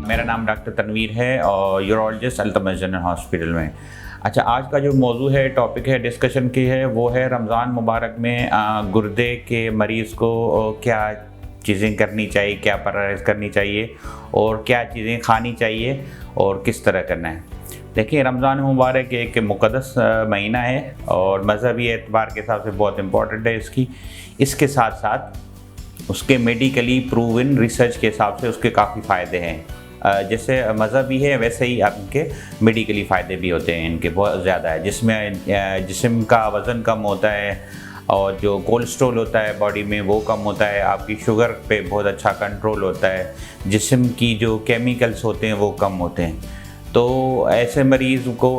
मेरा नाम डॉक्टर तनवीर है और यूरोलॉजिस्ट अल्तमश जनरल हॉस्पिटल में। अच्छा, आज का जो मौजू है, टॉपिक है, डिस्कशन की है, वो है रमज़ान मुबारक में गुर्दे के मरीज़ को क्या चीज़ें करनी चाहिए, क्या परहेज़ करनी चाहिए और क्या चीज़ें खानी चाहिए और किस तरह करना है। देखिए, रमज़ान मुबारक एक मुक़द्दस महीना है और मज़हबी एतबार के हिसाब से बहुत इम्पोर्टेंट है इसके साथ साथ उसके मेडिकली प्रूवन रिसर्च के हिसाब से उसके काफ़ी फ़ायदे हैं। जैसे मज़हबी है वैसे ही इनके मेडिकली फ़ायदे भी होते हैं, इनके बहुत ज़्यादा है, जिसमें जिस्म का वज़न कम होता है और जो कोलेस्ट्रॉल होता है बॉडी में वो कम होता है, आपकी शुगर पे बहुत अच्छा कंट्रोल होता है, जिस्म की जो केमिकल्स होते हैं वो कम होते हैं। तो ऐसे मरीज़ को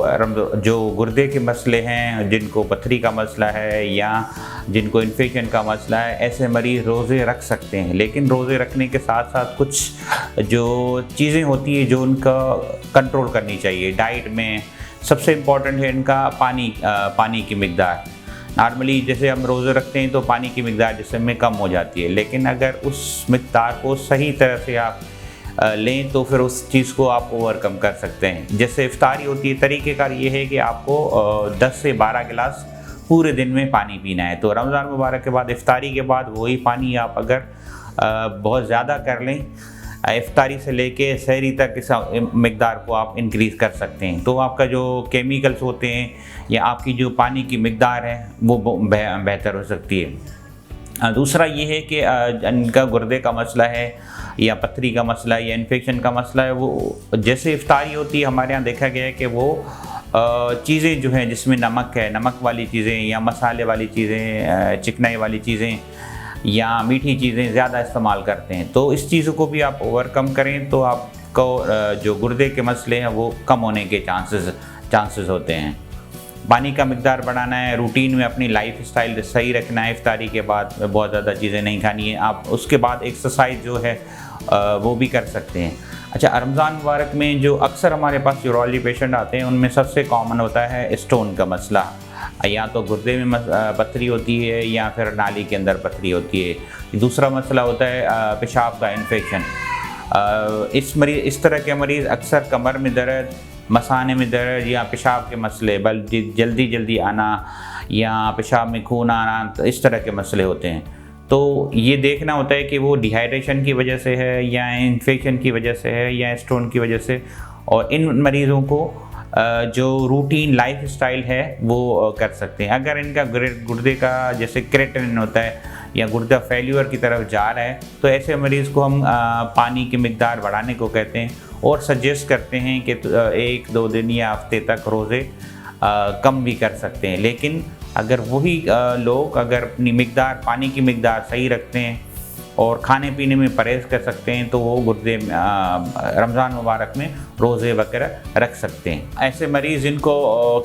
जो गुर्दे के मसले हैं, जिनको पथरी का मसला है या जिनको इन्फेक्शन का मसला है, ऐसे मरीज़ रोज़े रख सकते हैं। लेकिन रोज़े रखने के साथ साथ कुछ जो चीज़ें होती हैं जो उनका कंट्रोल करनी चाहिए। डाइट में सबसे इम्पॉर्टेंट है इनका पानी की मिक़दार। नॉर्मली जैसे हम रोज़े रखते हैं तो पानी की मिक़दार जिस्म में कम हो जाती है, लेकिन अगर उस मिक़दार को सही तरह से आप लें तो फिर उस चीज़ को आप ओवरकम कर सकते हैं। जैसे इफ्तारी होती है, तरीक़ेकार ये है कि आपको 10 से 12 गिलास पूरे दिन में पानी पीना है। तो रमज़ान मुबारक के बाद इफ्तारी के बाद वही पानी आप अगर बहुत ज़्यादा कर लें, इफ्तारी से लेके सहरी तक इस मिक़दार को आप इंक्रीज़ कर सकते हैं, तो आपका जो केमिकल्स होते हैं या आपकी जो पानी की मिक़दार है वो बेहतर हो सकती है। दूसरा ये है कि इनका गुर्दे का मसला है या पथरी का मसला है या इन्फेक्शन का मसला है, वो जैसे इफ्तारी होती है हमारे यहाँ देखा गया है कि वो चीज़ें जो हैं जिसमें नमक है, नमक वाली चीज़ें या मसाले वाली चीज़ें, चिकनाई वाली चीज़ें या मीठी चीज़ें ज़्यादा इस्तेमाल करते हैं। तो इस चीज़ों को भी आप ओवरकम करें तो आपको जो गुर्दे के मसले हैं वो कम होने के चांसेस होते हैं। पानी का मिक़दार बढ़ाना है, रूटीन में अपनी लाइफ स्टाइल सही रखना है, इफ्तारी के बाद बहुत ज़्यादा चीज़ें नहीं खानी है। आप उसके बाद एक्सरसाइज जो है वो भी कर सकते हैं। अच्छा, रमज़ान मुबारक में जो अक्सर हमारे पास यूरोलॉजी पेशेंट आते हैं उनमें सबसे कॉमन होता है स्टोन का मसला। या तो गुर्दे में पथरी होती है या फिर नाली के अंदर पथरी होती है। दूसरा मसला होता है पेशाब का इन्फेक्शन। इस तरह के मरीज़ अक्सर कमर में दर्द, मसाने में दर्द या पेशाब के मसले, बल्कि जल्दी आना या पेशाब में खून आना, तो इस तरह के मसले होते हैं। तो ये देखना होता है कि वो डिहाइड्रेशन की वजह से है या इन्फेक्शन की वजह से है या स्टोन की वजह से। और इन मरीज़ों को जो रूटीन लाइफ स्टाइल है वो कर सकते हैं। अगर इनका गुर्दे का जैसे क्रेटिनिन होता है या गुर्दा फेल्यूर की तरफ जा रहा है तो ऐसे मरीज़ को हम पानी की मिक़दार बढ़ाने को कहते हैं और सजेस्ट करते हैं कि 1-2 दिन या हफ्ते तक रोज़े कम भी कर सकते हैं। लेकिन अगर वही लोग अगर अपनी मिक़दार, पानी की मिक़दार सही रखते हैं और खाने पीने में परहेज़ कर सकते हैं तो वो गुर्दे रमज़ान मुबारक में रोज़े वगैरह रख सकते हैं। ऐसे मरीज़ जिनको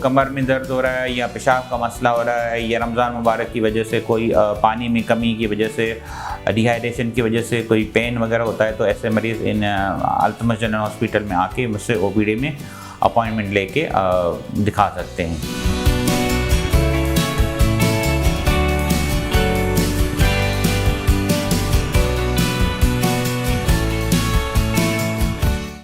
कमर में दर्द हो रहा है या पेशाब का मसला हो रहा है या रमज़ान मुबारक की वजह से कोई पानी में कमी की वजह से, डिहाइड्रेशन की वजह से कोई पेन वगैरह होता है, तो ऐसे मरीज़ इन अल्तमश जनरल हॉस्पिटल में आके मुझसे OPD में अपॉइंटमेंट लेके दिखा सकते हैं।